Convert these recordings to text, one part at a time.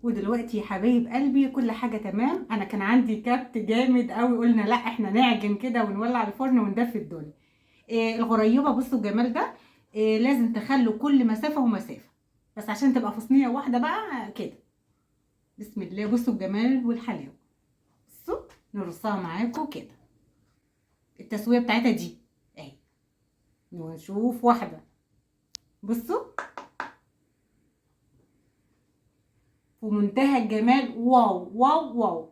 ودلوقتي يا حبايب قلبي كل حاجه تمام. انا كان عندي كبت جامد قوي، قلنا لا احنا نعجن كده ونولع الفرن وندفي الدنيا. الغريبه بصوا الجمال ده. لازم تخلوا كل مسافه ومسافه، بس عشان تبقى في صينيه واحده بقى كده. بسم الله، بصوا الجمال والحلاوه. بصوا نرصها معاكم كده. التسويه بتاعتها دي اهي. نشوف واحده. بصوا ومنتهى الجمال. واو واو واو.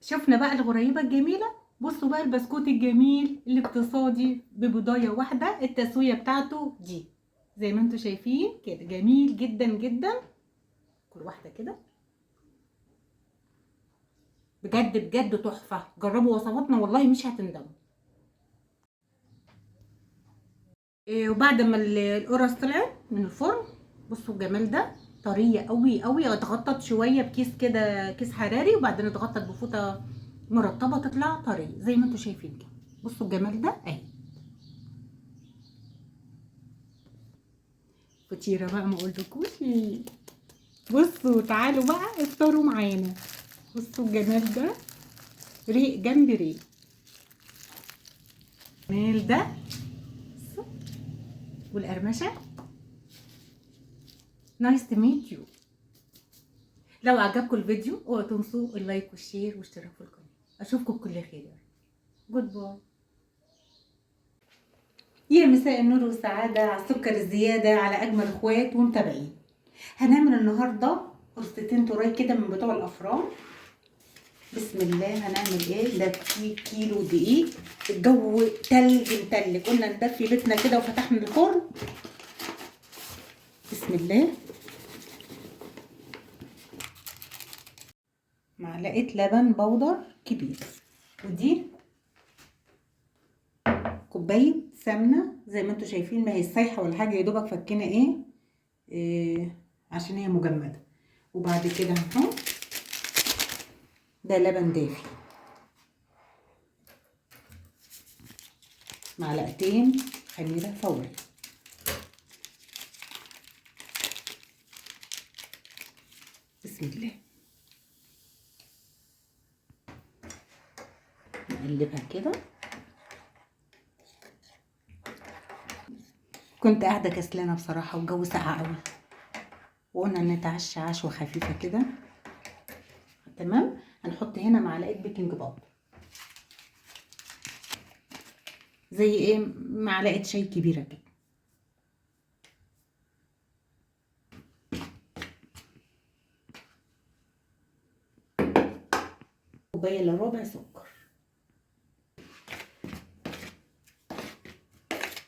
شفنا بقى الغريبة الجميلة. بصوا بقى البسكوت الجميل الاقتصادي ببضاية واحدة. التسوية بتاعته دي زي ما انتوا شايفين كده، جميل جدا جدا. كل واحدة كده بجد بجد تحفة. جربوا وصفاتنا والله مش هتندموا. وبعد ما القرص طلعت من الفرن، بصوا الجمال ده. طرية قوي قوي. اتغطت شوية بكيس كده، كيس حراري، وبعدين اتغطت بفوطة مرطبة تطلع طرية زي ما انتوا شايفين كده. بصوا الجمال ده اهي. فطيرة بقى ما اقولكوش. بصوا تعالوا بقى افطروا معانا. بصوا الجمال ده، ريق جنب ريق. الجمال ده. بصوا. والقرمشة. نايس تو ميت يو. لو عجبكم الفيديو اوعوا تنسوا اللايك والشير واشتراك في القناة. اشوفكم بكل خير يا رب. جود باي. يا مساء النور والسعادة على السكر الزيادة، على أجمل اخوات ومتابعين. هنعمل النهاردة قرصتين تراي كده من بتوع الأفران. بسم الله. هنعمل ايه ده؟ كيلو دقيق. الجو تلج متلج، قلنا ندفي بيتنا كده وفتحنا الفرن. بسم الله. معلقه لبن بودر كبير، ودي كوبايه سمنه زي ما انتوا شايفين، ما هي سايحه ولا حاجه، يا دوبك فكينا إيه عشان هي مجمده. وبعد كده اهو ده لبن دافي. معلقتين خميره فوري. بسم الله. نقلبها كده. كنت قاعده كسلانه بصراحه والجو ساقع قوي، وقلنا نتعشى عشوه خفيفه كده. تمام. هنحط هنا معلقه بيكنج باودر، زي ايه، معلقه شاي كبيره كده. كوبايه الا ربع سكر.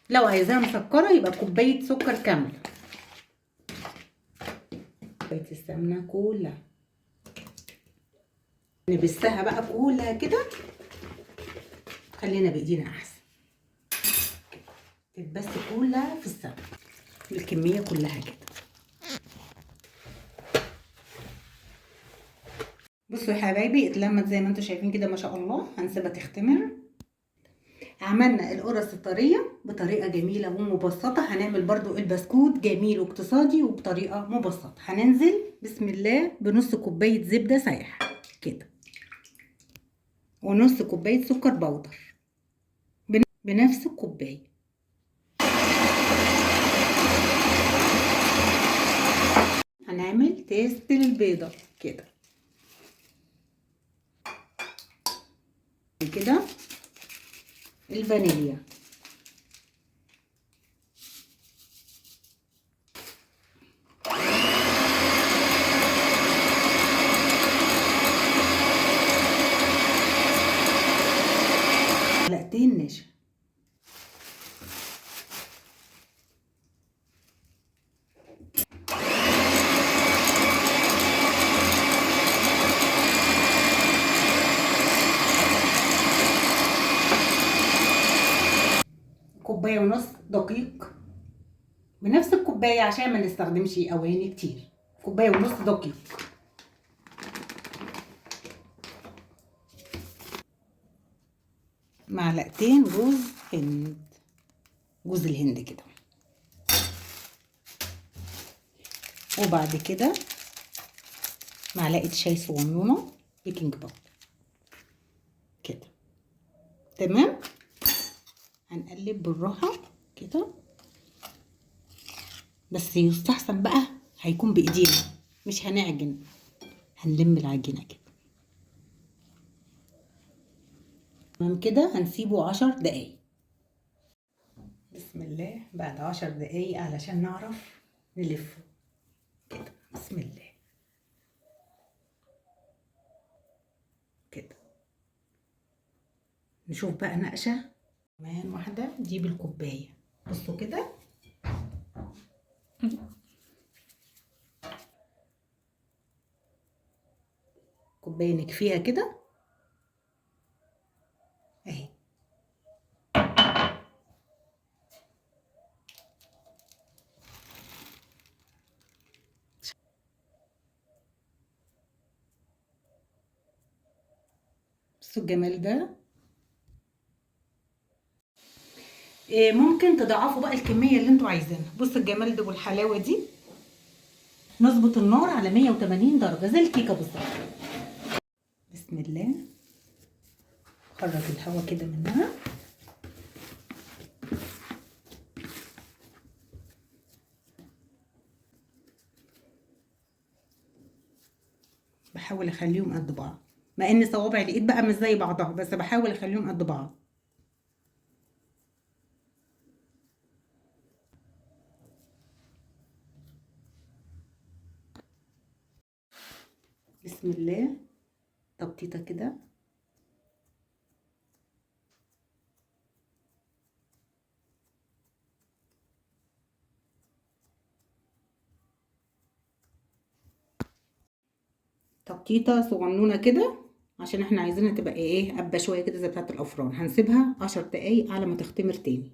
لو عايزاها مسكره يبقى كوبايه سكر كامله. كوبايه السمنه كلها نبسها بقى كلها كده. خلينا بايدينا احسن. تتبس كلها في السمنه بالكميه كلها كده. بصوا يا حبايبي اتلمت زي ما انتم شايفين كده ما شاء الله. هنسيبها تختمر. عملنا القرص الطريه بطريقه جميله ومبسطه. هنعمل برضو البسكوت جميل واقتصادي وبطريقه مبسطه. هننزل بسم الله بنص كوبايه زبده سايحه كده، ونص كوبايه سكر بودر بنفس الكوبايه. هنعمل تيست للبيضه كده كده. الفانيليا معلقتين نشا. كوبايه ونص دقيق، بنفس الكوبايه عشان ما نستخدمش اواني كتير. كوبايه ونص دقيق. معلقتين جوز الهند كده، وبعد كده معلقه شاي صغنونه بيكنج باودر كده. تمام. هنقلب بالراحه كده، بس يستحسن بقى هيكون بايدينا، مش هنعجن، هنلم العجينه كده. تمام كده. هنسيبه 10 دقايق. بسم الله. بعد 10 دقايق علشان نعرف نلفه كده. بسم الله كده. نشوف بقى نقشه كمان واحده دي بالكوبايه. بصوا كده. كوبايه نكفيها كده اهي. بصوا الجمال ده. ممكن تضاعفوا بقى الكميه اللي انتوا عايزينها. بصوا الجمال ده والحلاوه دي. نظبط النار على 180 درجه زي الكيكه بالظبط. بسم الله. خرج الهواء كده منها. بحاول اخليهم قد بعض، مع ان صوابع الايد بقى مش زي بعضها، بس بحاول اخليهم قد بعض. بسم الله. تبطيطه كده. تبطيطه صغنونه كده، عشان احنا عايزينها تبقى ايه، قبه شويه كده زي بتاعه الافران. هنسيبها 10 دقايق على ما تختمر تاني.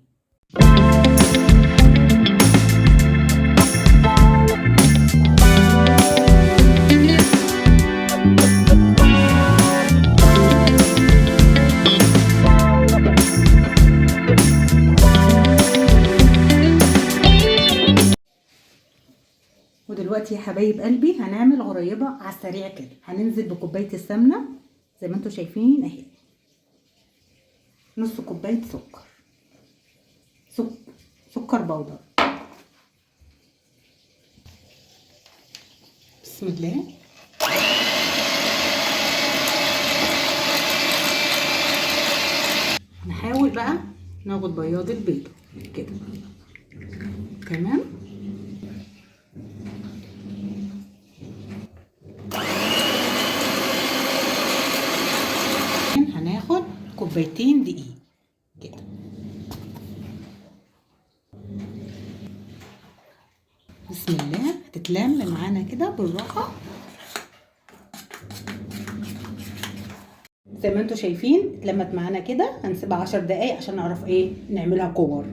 ودلوقتي يا حبايب قلبي هنعمل غريبه على السريع كده. هننزل بكوبايه السمنه زي ما انتم شايفين اهي، نص كوبايه سكر بودر. بسم الله. نحاول بقى ناخد بياض البيض كده. تمام. هناخد كوبايتين دقيق كده. بسم الله. هتتلم معانا كده بالراحه زي ما انتم شايفين. اتلمت معانا كده. هنسيبها 10 دقايق عشان نعرف ايه نعملها كور.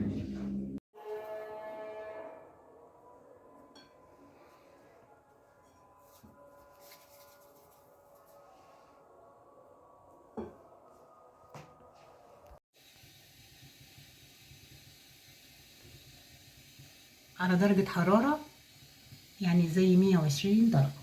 على درجة حرارة يعني زي 120 درجة.